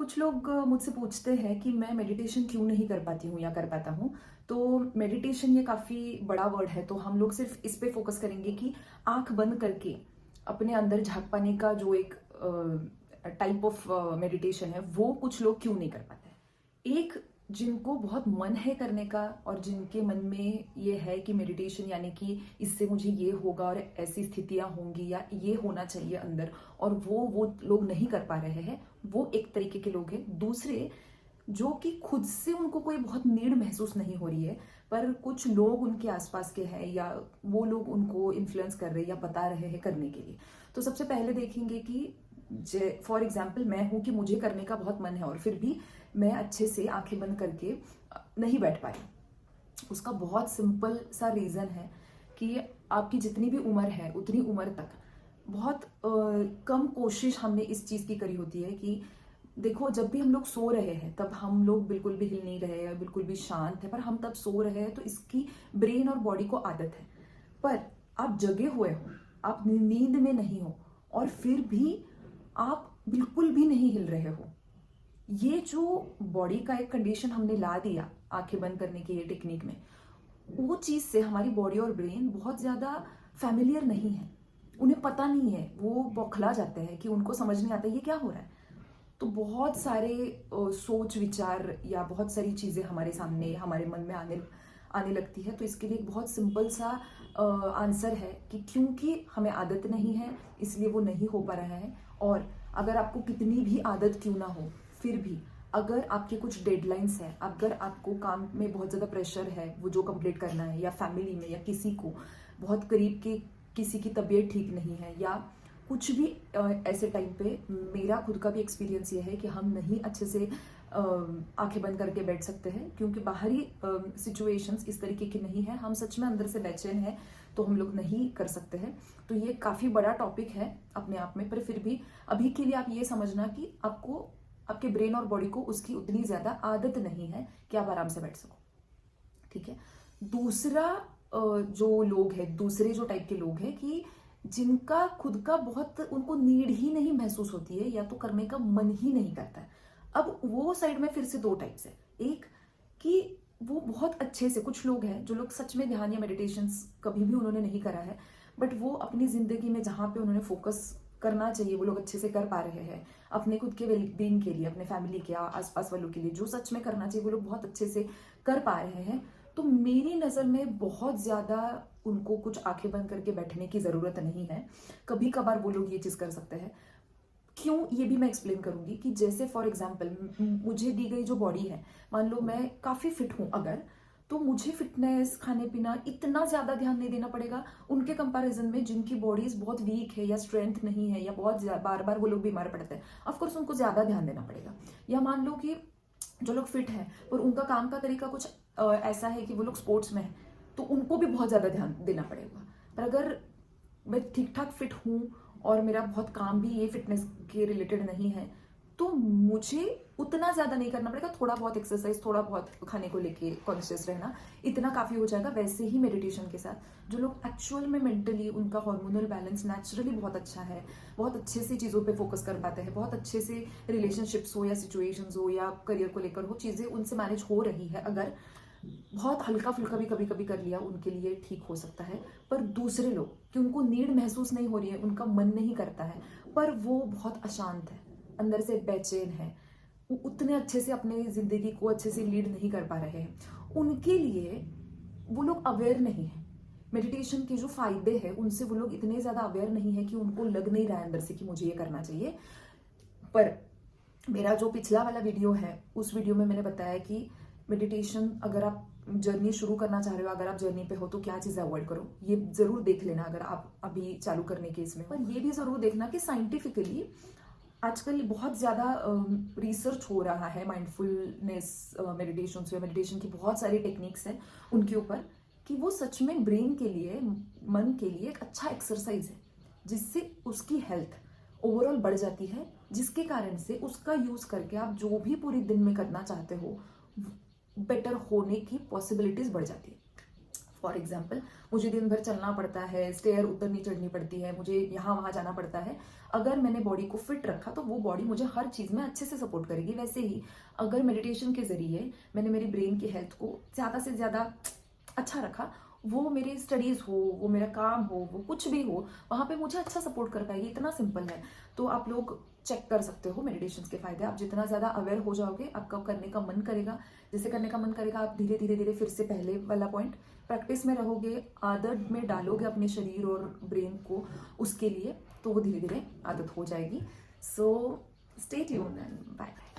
कुछ लोग मुझसे पूछते हैं कि मैं मेडिटेशन क्यों नहीं कर पाती हूँ या कर पाता हूँ। तो मेडिटेशन ये काफ़ी बड़ा वर्ड है, तो हम लोग सिर्फ इस पे फोकस करेंगे कि आंख बंद करके अपने अंदर झाँक पाने का जो एक टाइप ऑफ मेडिटेशन है, वो कुछ लोग क्यों नहीं कर पाते हैं। एक जिनको बहुत मन है करने का और जिनके मन में ये है कि मेडिटेशन यानी कि इससे मुझे ये होगा और ऐसी स्थितियां होंगी या ये होना चाहिए अंदर, और वो लोग नहीं कर पा रहे हैं, वो एक तरीके के लोग हैं। दूसरे जो कि खुद से उनको कोई बहुत नीड महसूस नहीं हो रही है, पर कुछ लोग उनके आसपास के हैं या वो लोग उनको इन्फ्लुएंस कर रहे हैं या बता रहे हैं करने के लिए। तो सबसे पहले देखेंगे कि फॉर एग्जाम्पल मैं हूं कि मुझे करने का बहुत मन है और फिर भी मैं अच्छे से आंखें बंद करके नहीं बैठ पाई। उसका बहुत सिंपल सा रीज़न है कि आपकी जितनी भी उम्र है उतनी उम्र तक बहुत कम कोशिश हमने इस चीज़ की करी होती है कि देखो, जब भी हम लोग सो रहे हैं तब हम लोग बिल्कुल भी हिल नहीं रहे हैं, बिल्कुल भी शांत है, पर हम तब सो रहे हैं तो इसकी ब्रेन और बॉडी को आदत है। पर आप जगे हुए हो, आप नींद में नहीं हो और फिर भी आप बिल्कुल भी नहीं हिल रहे हो। ये जो बॉडी का एक कंडीशन हमने ला दिया आंखें बंद करने की ये टेक्निक में, वो चीज़ से हमारी बॉडी और ब्रेन बहुत ज़्यादा फैमिलियर नहीं है। उन्हें पता नहीं है, वो बौखला जाते हैं कि उनको समझ नहीं आता ये क्या हो रहा है। तो बहुत सारे सोच विचार या बहुत सारी चीज़ें हमारे सामने हमारे मन में आने आने लगती है। तो इसके लिए एक बहुत सिंपल सा आंसर है कि क्योंकि हमें आदत नहीं है इसलिए वो नहीं हो पा रहा है। और अगर आपको कितनी भी आदत क्यों ना हो, फिर भी अगर आपके कुछ डेडलाइंस हैं, अगर आपको काम में बहुत ज़्यादा प्रेशर है वो जो कंप्लीट करना है, या फैमिली में या किसी को बहुत करीब के किसी की तबीयत ठीक नहीं है, या कुछ भी ऐसे टाइम पे मेरा खुद का भी एक्सपीरियंस ये है कि हम नहीं अच्छे से आंखें बंद करके बैठ सकते हैं क्योंकि बाहरी सिचुएशंस इस तरीके की नहीं है, हम सच में अंदर से बेचैन हैं तो हम लोग नहीं कर सकते हैं। तो ये काफ़ी बड़ा टॉपिक है अपने आप में, पर फिर भी अभी के लिए आप ये समझना कि आपको आपके ब्रेन और बॉडी को उसकी उतनी ज़्यादा आदत नहीं है कि आप आराम से बैठ सको। ठीक है। दूसरा जो लोग हैं, दूसरे जो टाइप के लोग हैं कि जिनका खुद का बहुत उनको नीड ही नहीं महसूस होती है या तो करने का मन ही नहीं करता है। अब वो साइड में फिर से दो टाइप्स है। एक कि वो बहुत अच्छे से, कुछ लोग हैं जो लोग सच में ध्यान या मेडिटेशन कभी भी उन्होंने नहीं करा है, बट वो अपनी जिंदगी में जहाँ पे उन्होंने फोकस करना चाहिए वो लोग अच्छे से कर पा रहे हैं, अपने खुद के वेलबींग के लिए, अपने फैमिली के आसपास वालों के लिए जो सच में करना चाहिए वो लोग बहुत अच्छे से कर पा रहे हैं। तो मेरी नज़र में बहुत ज़्यादा उनको कुछ आंखें बंद करके बैठने की ज़रूरत नहीं है। कभी कभार वो लोग ये चीज़ कर सकते हैं। क्यों, ये भी मैं एक्सप्लेन करूंगी कि जैसे फॉर एग्जाम्पल मुझे दी गई जो बॉडी है, मान लो मैं काफ़ी फिट हूँ अगर, तो मुझे फिटनेस, खाने पीना इतना ज़्यादा ध्यान नहीं देना पड़ेगा उनके कंपैरिजन में जिनकी बॉडीज बहुत वीक है या स्ट्रेंथ नहीं है या बहुत बार बार वो लोग बीमार पड़ते हैं। ऑफकोर्स उनको ज़्यादा ध्यान देना पड़ेगा। या मान लो कि जो लोग फिट हैं और उनका काम का तरीका कुछ ऐसा है कि वो लोग स्पोर्ट्स में है, तो उनको भी बहुत ज़्यादा ध्यान देना पड़ेगा। पर अगर मैं ठीक ठाक फिट हूँ और मेरा बहुत काम भी ये फिटनेस के रिलेटेड नहीं है, तो मुझे उतना ज़्यादा नहीं करना पड़ेगा। थोड़ा बहुत एक्सरसाइज, थोड़ा बहुत खाने को लेके कॉन्शियस रहना, इतना काफ़ी हो जाएगा। वैसे ही मेडिटेशन के साथ जो लोग एक्चुअल में मेंटली उनका हार्मोनल बैलेंस नेचुरली बहुत अच्छा है, बहुत अच्छे से चीज़ों पे फोकस कर पाते हैं, बहुत अच्छे से रिलेशनशिप्स हो या सिचुएशंस हो या करियर को लेकर हो, चीज़ें उनसे मैनेज हो रही है, अगर बहुत हल्का फुल्का भी कभी कभी कर लिया उनके लिए ठीक हो सकता है। पर दूसरे लोग कि उनको नीड महसूस नहीं हो रही है, उनका मन नहीं करता है, पर वो बहुत अशांत है, अंदर से बेचैन है, वो उतने अच्छे से अपने जिंदगी को अच्छे से लीड नहीं कर पा रहे हैं, उनके लिए वो लोग अवेयर नहीं है। मेडिटेशन के जो फायदे हैं उनसे वो लोग इतने ज़्यादा अवेयर नहीं है कि उनको लग नहीं रहा है अंदर से कि मुझे ये करना चाहिए। पर मेरा जो पिछला वाला वीडियो है उस वीडियो में मैंने बताया कि मेडिटेशन अगर आप जर्नी शुरू करना चाह रहे हो, अगर आप जर्नी पे हो तो क्या चीज़ अवॉइड करो, ये ज़रूर देख लेना अगर आप अभी चालू करने के इसमें। पर ये भी ज़रूर देखना कि साइंटिफिकली आजकल बहुत ज़्यादा रिसर्च हो रहा है माइंडफुलनेस मेडिटेशन या मेडिटेशन की बहुत सारी टेक्निक्स हैं उनके ऊपर, कि वो सच में ब्रेन के लिए, मन के लिए एक अच्छा एक्सरसाइज है जिससे उसकी हेल्थ ओवरऑल बढ़ जाती है, जिसके कारण से उसका यूज़ करके आप जो भी पूरी दिन में करना चाहते हो बेटर होने की पॉसिबिलिटीज बढ़ जाती है। फॉर एग्जाम्पल मुझे दिन भर चलना पड़ता है, स्टेयर उतरनी चढ़नी पड़ती है, मुझे यहाँ वहाँ जाना पड़ता है। अगर मैंने बॉडी को फिट रखा तो वो बॉडी मुझे हर चीज़ में अच्छे से सपोर्ट करेगी। वैसे ही अगर मेडिटेशन के जरिए मैंने मेरी ब्रेन की हेल्थ को ज़्यादा से ज़्यादा अच्छा रखा, वो मेरी स्टडीज़ हो, वो मेरा काम हो, वो कुछ भी हो, वहाँ पे मुझे अच्छा सपोर्ट कर पाएगी। इतना सिंपल है। तो आप लोग चेक कर सकते हो मेडिटेशन के फायदे। आप जितना ज़्यादा अवेयर हो जाओगे, आपका करने का मन करेगा। जैसे करने का मन करेगा, आप धीरे धीरे धीरे फिर से पहले वाला पॉइंट प्रैक्टिस में रहोगे, आदत में डालोगे अपने शरीर और ब्रेन को उसके लिए, तो वो धीरे धीरे आदत हो जाएगी। So stay tuned and bye bye.